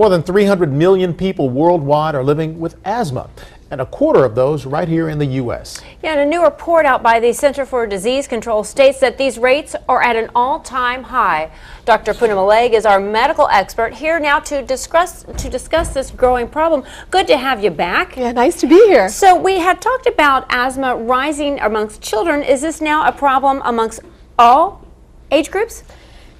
More than 300 million people worldwide are living with asthma, and a quarter of those right here in the U.S. Yeah, and a new report out by the Center for Disease Control states that these rates are at an all-time high. Dr. Poonam Alaigh is our medical expert here now to discuss this growing problem. Good to have you back. Yeah, nice to be here. So we had talked about asthma rising amongst children. Is this now a problem amongst all age groups?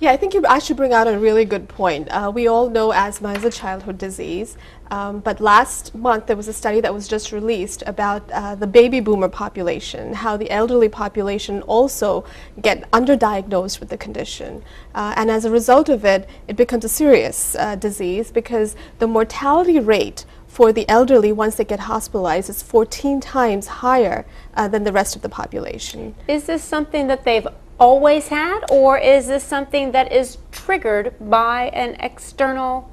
Yeah, I think you actually bring out a really good point. We all know asthma is a childhood disease, but last month there was a study that was just released about the baby boomer population, how the elderly population also get underdiagnosed with the condition. And as a result of it, it becomes a serious disease because the mortality rate for the elderly once they get hospitalized is 14 times higher than the rest of the population. Is this something that they've always had, or is this something that is triggered by an external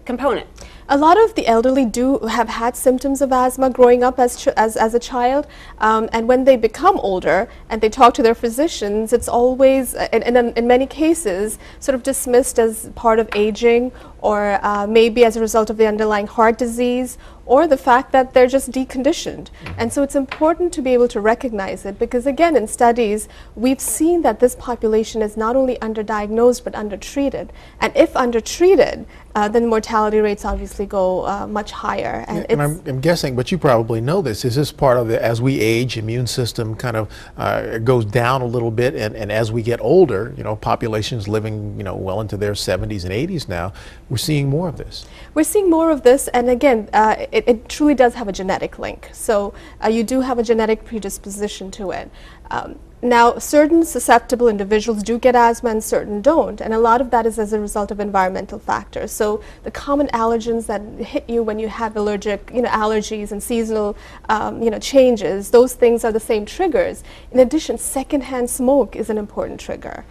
component? A lot of the elderly do have had symptoms of asthma growing up as a child, and when they become older and they talk to their physicians, it's always, in many cases, sort of dismissed as part of aging, or maybe as a result of the underlying heart disease, or the fact that they're just deconditioned. And so it's important to be able to recognize it, because again, in studies, we've seen that this population is not only underdiagnosed but undertreated. And if undertreated, then mortality rates obviously go much higher. And I'm guessing, but you probably know this, is this part of the, as we age, immune system kind of goes down a little bit, and as we get older, you know, populations living, you know, well into their 70s and 80s now, we're seeing more of this. We're seeing more of this, and again, it truly does have a genetic link. So you do have a genetic predisposition to it. Now, certain susceptible individuals do get asthma and certain don't, and a lot of that is as a result of environmental factors. So the common allergens that hit you when you have allergic, allergies and seasonal, changes, those things are the same triggers. In addition, secondhand smoke is an important trigger.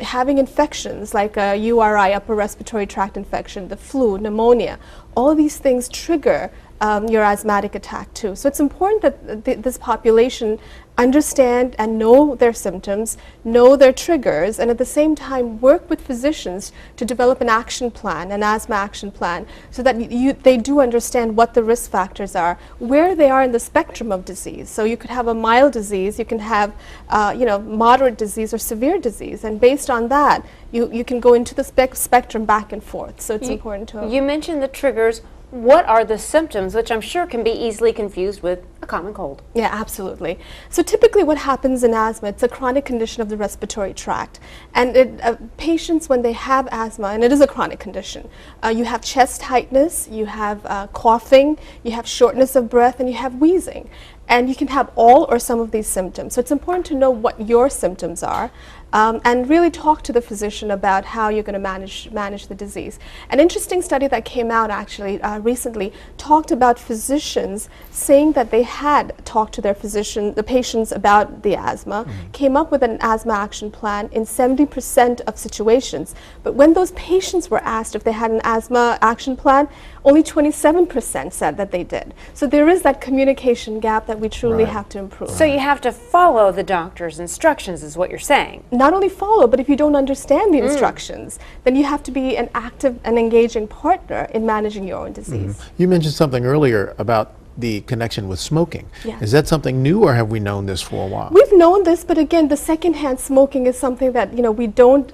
Having infections like a URI, upper respiratory tract infection, the flu, pneumonia, all these things trigger your asthmatic attack too. So it's important that this population understand and know their symptoms, know their triggers, and at the same time work with physicians to develop an action plan, an asthma action plan, so that they do understand what the risk factors are, where they are in the spectrum of disease. So you could have a mild disease, you can have moderate disease or severe disease, and based on that, you can go into the spectrum back and forth. So it's important to... You mentioned the triggers. What are the symptoms, which I'm sure can be easily confused with a common cold? Yeah, absolutely. So typically what happens in asthma, it's a chronic condition of the respiratory tract. And patients, when they have asthma, and it is a chronic condition, you have chest tightness, you have coughing, you have shortness of breath, and you have wheezing. And you can have all or some of these symptoms. So it's important to know what your symptoms are, and really talk to the physician about how you're going to manage the disease. An interesting study that came out actually recently talked about physicians saying that they had talked to their the patients about the asthma, came up with an asthma action plan in 70% of situations. But when those patients were asked if they had an asthma action plan, only 27% said that they did. So there is that communication gap that we truly have to improve. So you have to follow the doctor's instructions is what you're saying. Not only follow, but if you don't understand the instructions, then you have to be an active and engaging partner in managing your own disease. You mentioned something earlier about the connection with smoking. Yeah. Is that something new, or have we known this for a while? We've known this, but again, the secondhand smoking is something that we don't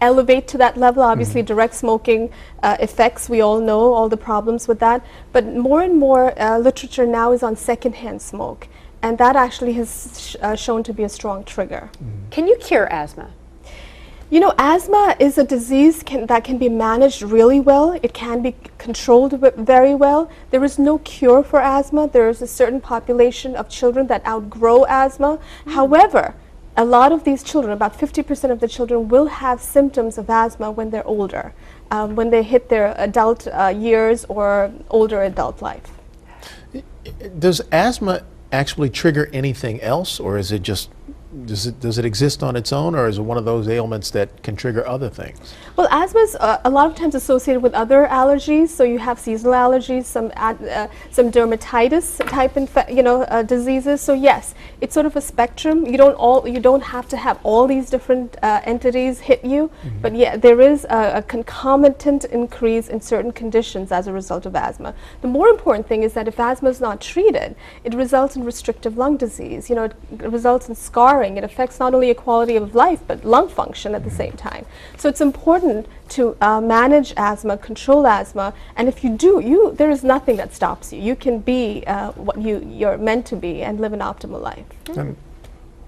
elevate to that level. Obviously, direct smoking effects, we all know all the problems with that, but more and more literature now is on secondhand smoke, and that actually has shown to be a strong trigger. Can you cure asthma? Asthma is a disease that can be managed really well. It can be controlled very well. There is no cure for asthma. There is a certain population of children that outgrow asthma. However, a lot of these children, about 50% of the children, will have symptoms of asthma when they're older, when they hit their adult years or older adult life. Does asthma actually trigger anything else, or is it just does it exist on its own, or is it one of those ailments that can trigger other things? Well, asthma is a lot of times associated with other allergies. So you have seasonal allergies, some dermatitis type diseases. So yes, it's sort of a spectrum. You don't have to have all these different entities hit you, but yeah, there is a concomitant increase in certain conditions as a result of asthma. The more important thing is that if asthma is not treated, it results in restrictive lung disease. It results in scarring. It affects not only your quality of life, but lung function at the same time. So it's important to manage asthma, control asthma, and if you do, there is nothing that stops you. You can be what you're meant to be and live an optimal life. And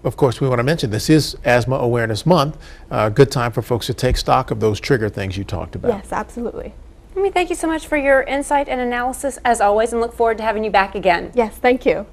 of course, we want to mention this is Asthma Awareness Month. Good time for folks to take stock of those trigger things you talked about. Yes, absolutely. Thank you so much for your insight and analysis as always, and look forward to having you back again. Yes, thank you.